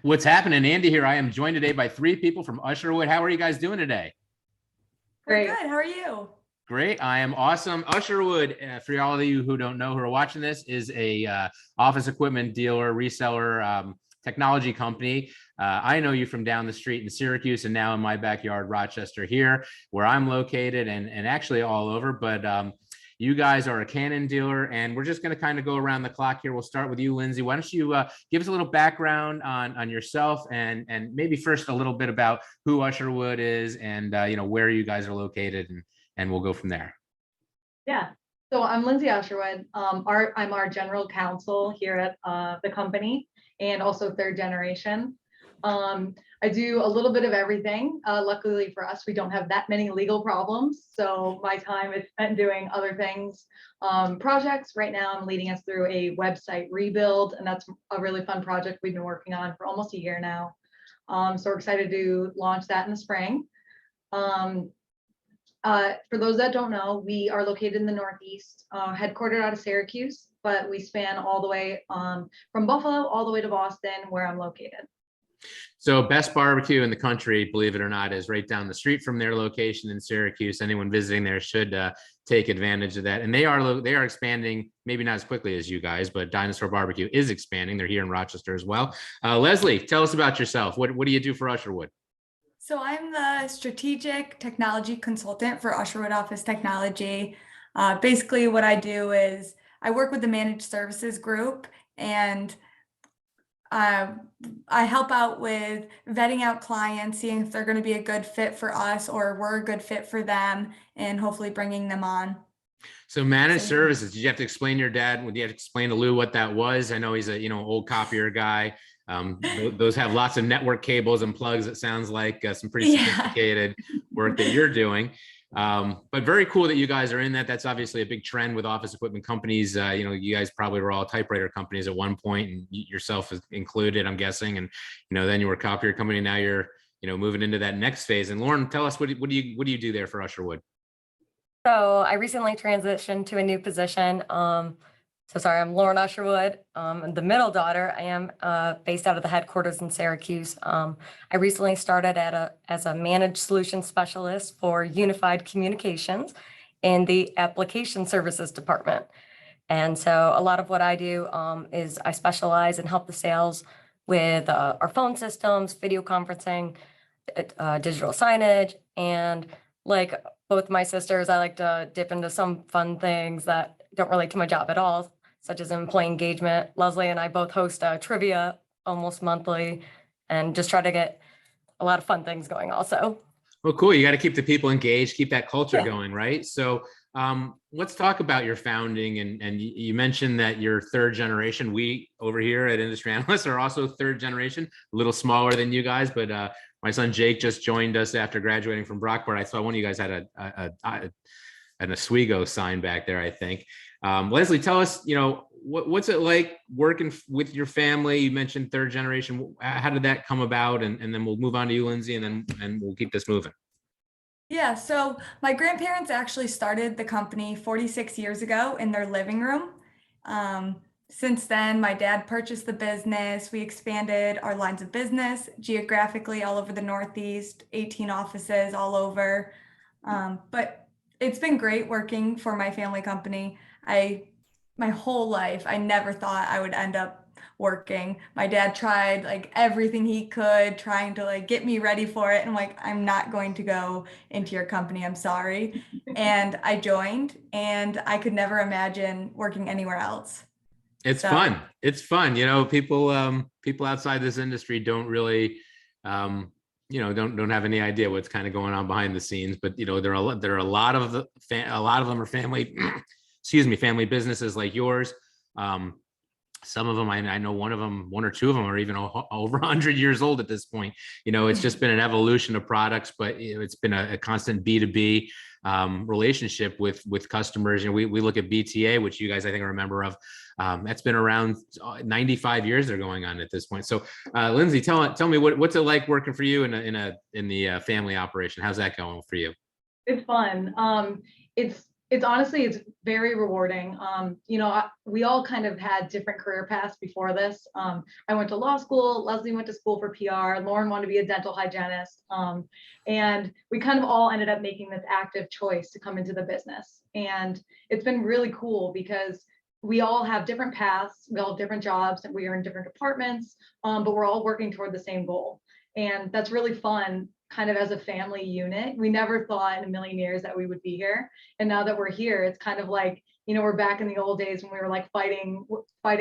What's happening? Andy here. I am joined today by three people from Usherwood. How are you guys doing today? We're good. How are you? Great. I am awesome. Usherwood, for all of you who don't know, who are watching this, is a office equipment dealer, reseller, technology company. I know you from down the street in Syracuse and now in my backyard, Rochester here, where I'm located and actually all over. But you guys are a Canon dealer, and we're just going to kind of go around the clock here. We'll start with you, Lindsay. Why don't you give us a little background on yourself and maybe first a little bit about who Usherwood is and where you guys are located, and we'll go from there. Yeah. So I'm Lindsay Usherwood. I'm our general counsel here at the company and also third generation. I do a little bit of everything. Luckily for us, we don't have that many legal problems. So my time is spent doing other things, projects. Right now, I'm leading us through a website rebuild, and that's a really fun project we've been working on for almost a year now. So we're excited to launch that in the spring. For those that don't know, we are located in the Northeast, headquartered out of Syracuse, but we span all the way from Buffalo all the way to Boston, where I'm located. So best barbecue in the country, believe it or not, is right down the street from their location in Syracuse. Anyone visiting there should take advantage of that. And they are expanding, maybe not as quickly as you guys, but Dinosaur Barbecue is expanding. They're here in Rochester as well. Leslie, tell us about yourself. What do you do for Usherwood? So I'm the strategic technology consultant for Usherwood Office Technology. Basically what I do is I work with the managed services group, and I help out with vetting out clients, seeing if they're going to be a good fit for us or we're a good fit for them, and hopefully bringing them on. So managed services, did you have to explain to your dad? Would you have to explain to Lou what that was? I know he's a old copier guy. Those have lots of network cables and plugs. It sounds like some pretty sophisticated work that you're doing. But very cool that you guys are in that. That's obviously a big trend with office equipment companies. You guys probably were all typewriter companies at one point, and yourself is included, I'm guessing. And then you were a copier company. Now you're moving into that next phase. And Lauren, tell us what do you do there for Usherwood? So I recently transitioned to a new position. I'm Lauren Usherwood. The middle daughter. I am based out of the headquarters in Syracuse. I recently started as a managed solution specialist for unified communications in the application services department. And so a lot of what I do is I specialize and help the sales with our phone systems, video conferencing, digital signage, and like both my sisters, I like to dip into some fun things that don't relate to my job at all, such as employee engagement. Leslie and I both host trivia almost monthly and just try to get a lot of fun things going also. Well, cool. You got to keep the people engaged, keep that culture going, right? So let's talk about your founding. And you mentioned that you're third generation. We over here at Industry Analysts are also third generation, a little smaller than you guys, but my son Jake just joined us after graduating from Brockport. I saw one of you guys had an Oswego sign back there, I think. Leslie, tell us, what's it like working with your family? You mentioned third generation. How did that come about? And then we'll move on to you, Lindsay, and we'll keep this moving. Yeah, so my grandparents actually started the company 46 years ago in their living room. Since then, my dad purchased the business. We expanded our lines of business geographically all over the Northeast, 18 offices all over. But it's been great working for my family company. My whole life, I never thought I would end up working. My dad tried like everything he could, trying to like get me ready for it. And I'm not going to go into your company. I'm sorry. And I joined, and I could never imagine working anywhere else. It's fun. It's fun. People outside this industry don't really, don't have any idea what's kind of going on behind the scenes. But there are a lot of them are family, family businesses like yours. Some of them, I know one or two of them are even over 100 years old at this point. It's just been an evolution of products, but it's been a constant B2B relationship with customers. We look at BTA, which you guys I think are a member of. That's been around 95 years they're going on at this point. So Lindsay, tell me what's it like working for you in the family operation? How's that going for you? It's fun. It's honestly, it's very rewarding. We all kind of had different career paths before this. I went to law school, Leslie went to school for PR, Lauren wanted to be a dental hygienist. And we kind of all ended up making this active choice to come into the business. And it's been really cool because we all have different paths, we all have different jobs, and we are in different departments, but we're all working toward the same goal. And that's really fun, kind of as a family unit. We never thought in a million years that we would be here. And now that we're here, it's kind of like, we're back in the old days when we were like fighting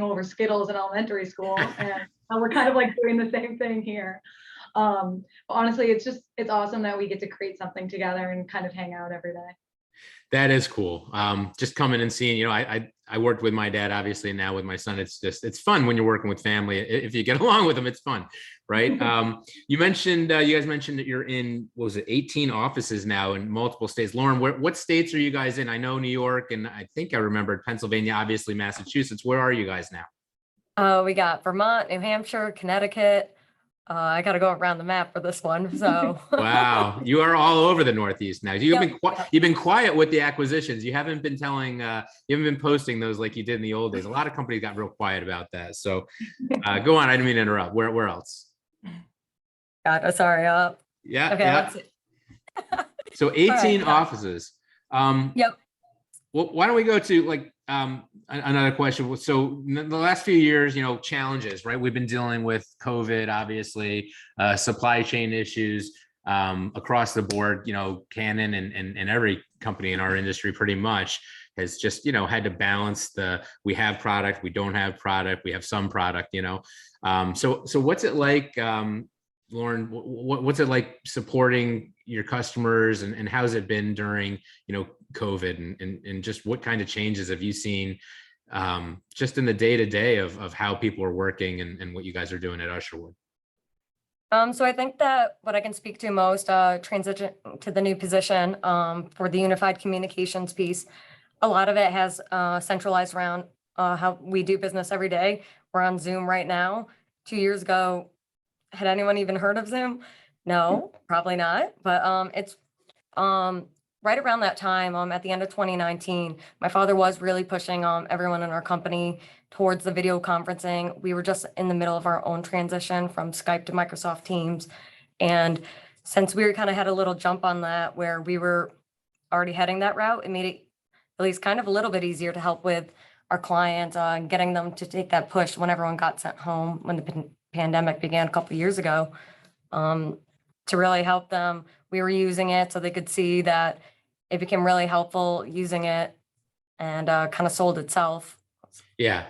over Skittles in elementary school. And we're kind of like doing the same thing here. Honestly, it's awesome that we get to create something together and kind of hang out every day. That is cool. Just coming and seeing, I worked with my dad, obviously, and now with my son. It's fun when you're working with family. If you get along with them, it's fun, right? You guys mentioned that you're in, what was it, 18 offices now in multiple states. Lauren, what states are you guys in? I know New York, and I think I remembered Pennsylvania, obviously Massachusetts. Where are you guys now? We got Vermont, New Hampshire, Connecticut. I got to go around the map for this one. So wow, you are all over the Northeast now. You've been quiet with the acquisitions. You haven't been you haven't been posting those like you did in the old days. A lot of companies got real quiet about that. So go on. I didn't mean to interrupt. Where else? God, sorry. Yeah. Okay. Yeah. So 18 offices. Yep. Well, why don't we go to another question? So in the last few years, challenges, right? We've been dealing with COVID, obviously, supply chain issues across the board. Canon and every company in our industry pretty much has just, had to balance we have product, we don't have product, we have some product, So what's it like, Lauren, what's it like supporting your customers and how's it been during, COVID and just what kind of changes have you seen just in the day-to-day of how people are working and what you guys are doing at Usherwood? So I think that what I can speak to most, transition to the new position for the unified communications piece, a lot of it has centralized around how we do business every day. We're on Zoom right now. 2 years ago, had anyone even heard of Zoom? No, probably not. But it's right around that time, at the end of 2019, my father was really pushing everyone in our company towards the video conferencing. We were just in the middle of our own transition from Skype to Microsoft Teams. And since we kind of had a little jump on that where we were already heading that route, it made it at least kind of a little bit easier to help with our clients and getting them to take that push when everyone got sent home when the pandemic began a couple of years ago, to really help them. We were using it so they could see that it became really helpful using it and kind of sold itself. Yeah.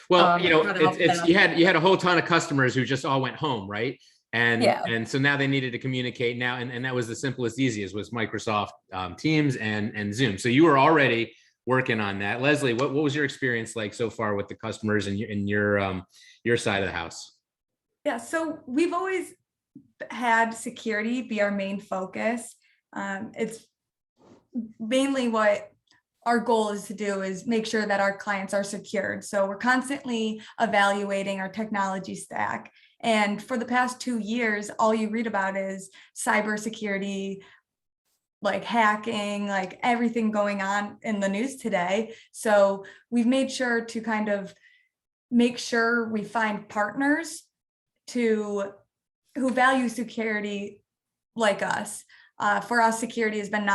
Well, you had a whole ton of customers who just all went home, right? And so now they needed to communicate now, and that was the simplest, easiest was Microsoft Teams and Zoom. So you were already working on that. Leslie, what was your experience like so far with the customers and your side of the house? Yeah, so we've always had security be our main focus. It's mainly what our goal is to do is make sure that our clients are secured. So we're constantly evaluating our technology stack. And for the past 2 years, all you read about is cybersecurity, like hacking, like everything going on in the news today. So we've made sure to kind of make sure we find partners who value security like us. For us, security has been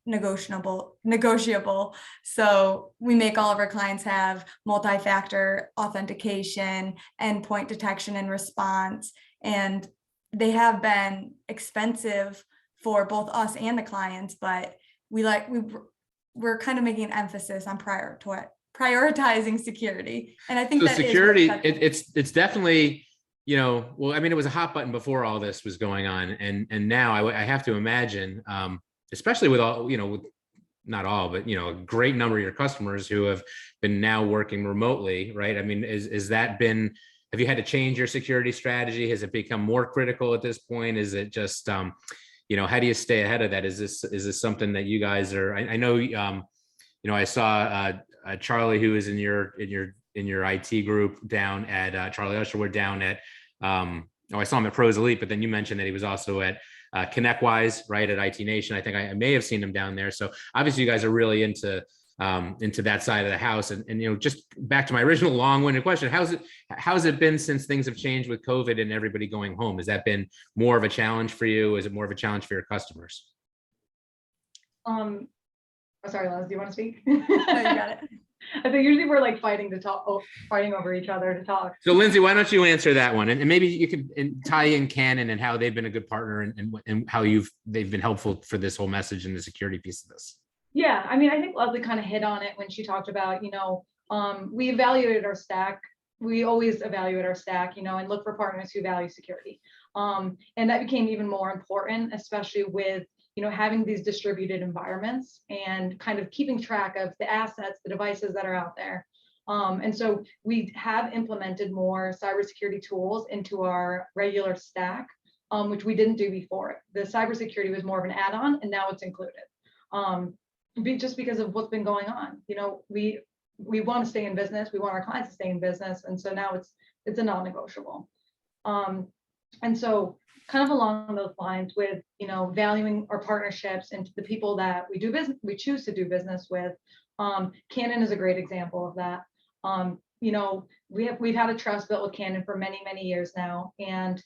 negotiable. So we make all of our clients have multi-factor authentication, endpoint detection and response, and they have been expensive for both us and the clients, but we're kind of making an emphasis on prioritizing security. And I think so that security, it's definitely, well, I mean, it was a hot button before all this was going on. And now I have to imagine, especially with all, with not all, but, a great number of your customers who have been now working remotely, right? I mean, have you had to change your security strategy? Has it become more critical at this point? Is it just, how do you stay ahead of that? Is this something that you guys are, I know, I saw Charlie, who is in your IT group down at Charlie Usherwood down at, I saw him at Pros Elite, but then you mentioned that he was also at ConnectWise, right, at IT Nation. I think I may have seen them down there. So obviously you guys are really into that side of the house. And just back to my original long-winded question, how's it been since things have changed with COVID and everybody going home? Has that been more of a challenge for you? Is it more of a challenge for your customers? Sorry, Les, do you want to speak? No, you got it. I think usually we're like fighting over each other to talk. So Lindsay, why don't you answer that one? And maybe you could tie in Canon and how they've been a good partner and how they've been helpful for this whole message and the security piece of this. Yeah, I mean, I think Leslie kind of hit on it when she talked about, we evaluated our stack. We always evaluate our stack, and look for partners who value security. And that became even more important, especially with, having these distributed environments and kind of keeping track of the assets, the devices that are out there. And so we have implemented more cybersecurity tools into our regular stack, which we didn't do before. The cybersecurity was more of an add-on, and now it's included. Just because of what's been going on, we want to stay in business. We want our clients to stay in business, and so now it's a non-negotiable. And so, kind of along those lines, with valuing our partnerships and the people that we choose to do business with, Canon is a great example of that. We've had a trust built with Canon for many years now, and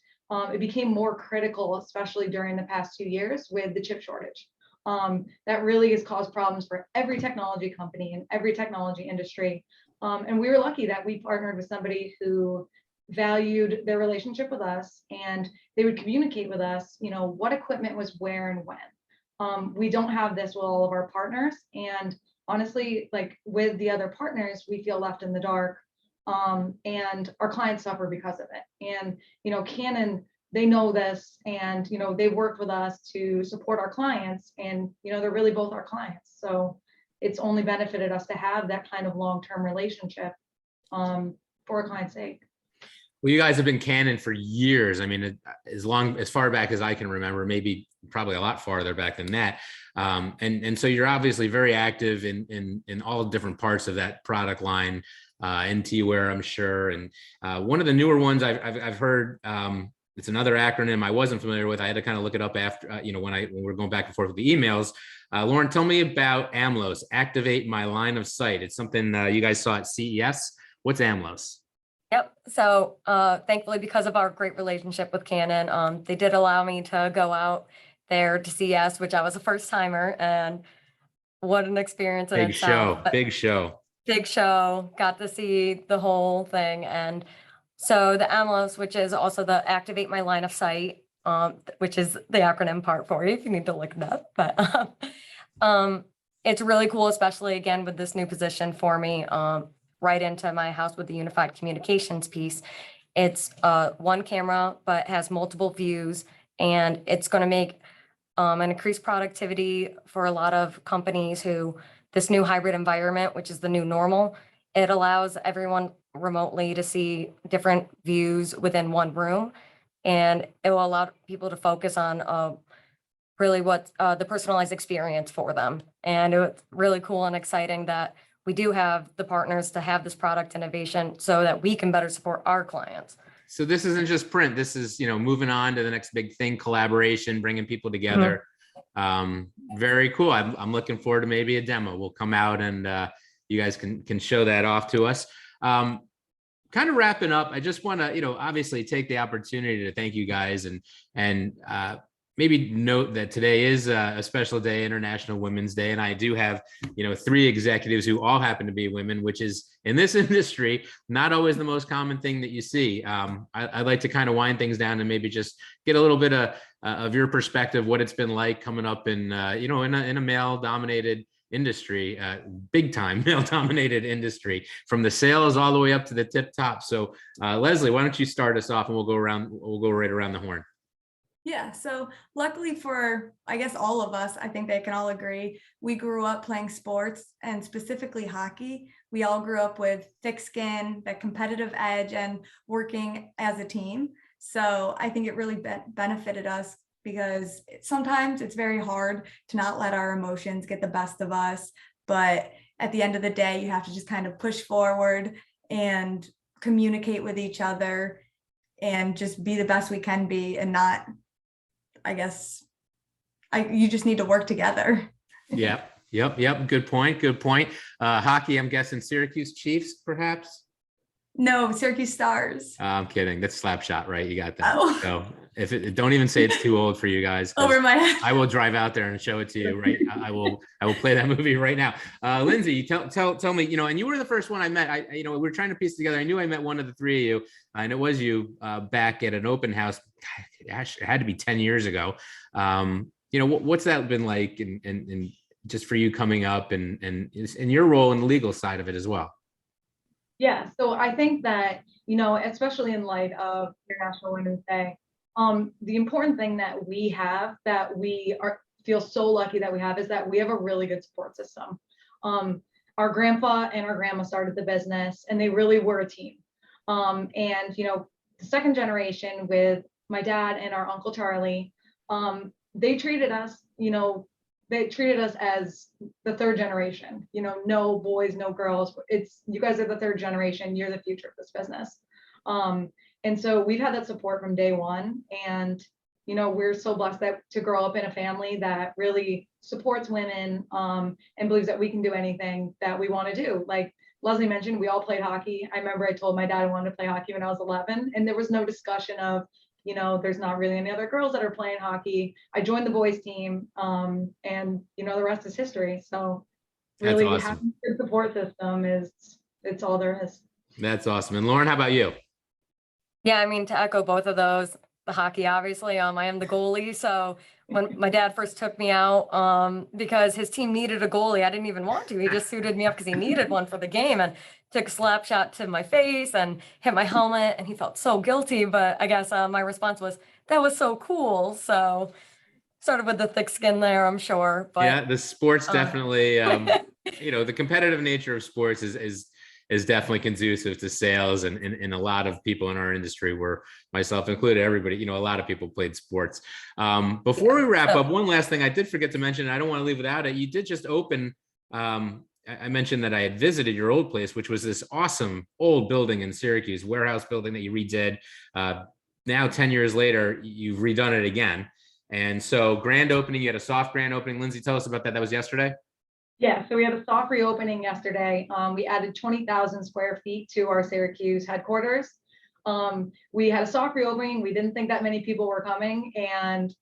it became more critical, especially during the past 2 years with the chip shortage. That really has caused problems for every technology company and every technology industry. And we were lucky that we partnered with somebody who valued their relationship with us, and they would communicate with us, what equipment was where and when. We don't have this with all of our partners. And honestly, like with the other partners, we feel left in the dark, and our clients suffer because of it. And, Canon, they know this, and they worked with us to support our clients, and they're really both our clients. So it's only benefited us to have that kind of long-term relationship for our client's sake. Well, you guys have been Canon for years. I mean, as far back as I can remember, maybe probably a lot farther back than that. And so you're obviously very active in all different parts of that product line, NT-ware, I'm sure. And one of the newer ones I've heard. It's another acronym I wasn't familiar with. I had to kind of look it up after, when we're going back and forth with the emails. Lauren, tell me about AMLOS, Activate My Line of Sight. It's something you guys saw at CES. What's AMLOS? Yep. So thankfully, because of our great relationship with Canon, they did allow me to go out there to CES, which I was a first timer, and what an experience in itself. Big show. Got to see the whole thing. And so the AMLOS, which is also the Activate My Line of Sight, which is the acronym part for you if you need to look it up. But it's really cool, especially again with this new position for me, right into my house with the unified communications piece. It's one camera, but has multiple views, and it's going to make an increased productivity for a lot of companies who this new hybrid environment, which is the new normal, it allows everyone remotely to see different views within one room, and it will allow people to focus on really what the personalized experience for them. And it's really cool and exciting that we do have the partners to have this product innovation so that we can better support our clients. So this isn't just print. This is, moving on to the next big thing, collaboration, bringing people together. Mm-hmm. Very cool. I'm looking forward to maybe a demo. We'll come out and you guys can show that off to us. Kind of wrapping up, I just want to, obviously take the opportunity to thank you guys and maybe note that today is a special day, International Women's Day. And I do have, 3 executives who all happen to be women, which is in this industry, not always the most common thing that you see. I'd like to kind of wind things down and maybe just get a little bit of your perspective, what it's been like coming up in, in a male dominated industry, big time male dominated industry, from the sales all the way up to the tip top. So Leslie, why don't you start us off and we'll go right around the horn. Yeah, so luckily for, I guess, all of us, I think they can all agree, we grew up playing sports, and specifically hockey. We all grew up with thick skin, that competitive edge, and working as a team. So I think it really benefited us, because sometimes it's very hard to not let our emotions get the best of us. But at the end of the day, you have to just kind of push forward and communicate with each other and just be the best we can be, and not I guess you just need to work together. Yep. Good point. Hockey, I'm guessing Syracuse Chiefs, perhaps? No, Syracuse Stars. I'm kidding. That's Slapshot, right? You got that. Oh. So don't even say it's too old for you guys. Over my head. I will drive out there and show it to you. Right. I will play that movie right now. Lindsay, tell me, and you were the first one I met. we were trying to piece together. I knew I met one of the three of you, and it was you back at an open house. Gosh, it had to be 10 years ago. What's that been like, and just for you coming up and your role in the legal side of it as well? Yeah, so I think that, especially in light of International Women's Day, the important thing that we have that we feel so lucky that we have is that we have a really good support system. Our grandpa and our grandma started the business, and they really were a team. The second generation with my dad and our Uncle Charlie, they treated us, as the third generation, no boys, no girls. You guys are the third generation. You're the future of this business. And so we've had that support from day one. And, we're so blessed to grow up in a family that really supports women and believes that we can do anything that we want to do. Like Leslie mentioned, we all played hockey. I remember I told my dad I wanted to play hockey when I was 11, and there was no discussion of, there's not really any other girls that are playing hockey. I joined the boys team, and the rest is history. So really That's awesome. having a good support system it's all there is. That's awesome. And Lauren, how about you? Yeah, I mean, to echo both of those, the hockey, obviously, I am the goalie. So when my dad first took me out, because his team needed a goalie, I didn't even want to. He just suited me up because he needed one for the game, and took a slap shot to my face and hit my helmet, and he felt so guilty. But I guess my response was, that was so cool. So started with the thick skin there, I'm sure. But yeah, the sports definitely, the competitive nature of sports is definitely conducive to sales, and a lot of people in our industry, were myself included, everybody, a lot of people played sports. Before we wrap up, one last thing I did forget to mention, and I don't want to leave without it. You did just open, I mentioned that I had visited your old place, which was this awesome old building in Syracuse, warehouse building that you redid. Now, 10 years later, you've redone it again. And so grand opening, you had a soft grand opening. Lindsay, tell us about that. That was yesterday? Yeah, so we had a soft reopening yesterday. We added 20,000 square feet to our Syracuse headquarters. We had a soft reopening. We didn't think that many people were coming, and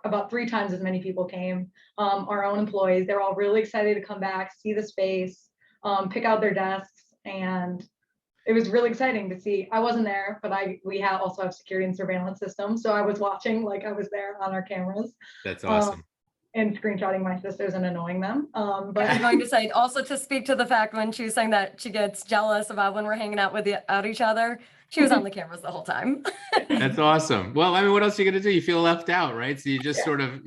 about 3 times as many people came. Our own employees, they're all really excited to come back, see the space, pick out their desks, and it was really exciting to see. I wasn't there, but we also have security and surveillance systems, so I was watching like I was there on our cameras. That's awesome. And screenshotting my sisters and annoying them. But I'm going to say also, to speak to the fact when she was saying that she gets jealous about when we're hanging out out each other, she was on the cameras the whole time. That's awesome. Well, I mean, what else are you going to do? You feel left out, right? So you just sort of,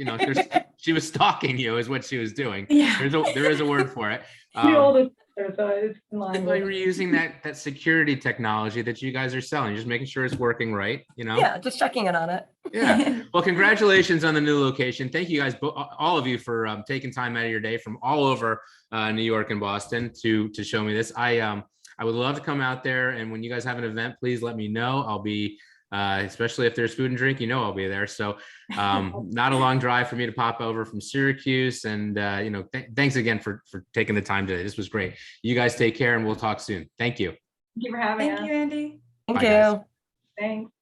she was stalking you is what she was doing. Yeah. There is a word for it. the oldest sister, so it's in line Like with. we're using that security technology that you guys are selling, just making sure it's working right, Yeah, just checking in on it. Yeah. Well, congratulations on the new location. Thank you guys, all of you, for taking time out of your day from all over New York and Boston to show me this. I would love to come out there, and when you guys have an event, please let me know. I'll be, especially if there's food and drink, I'll be there. So not a long drive for me to pop over from Syracuse. And thanks again for taking the time today. This was great. You guys take care, and we'll talk soon. Thank you. Thank you for having us. Thank you, Andy. Thank Bye, you. guys. Thanks.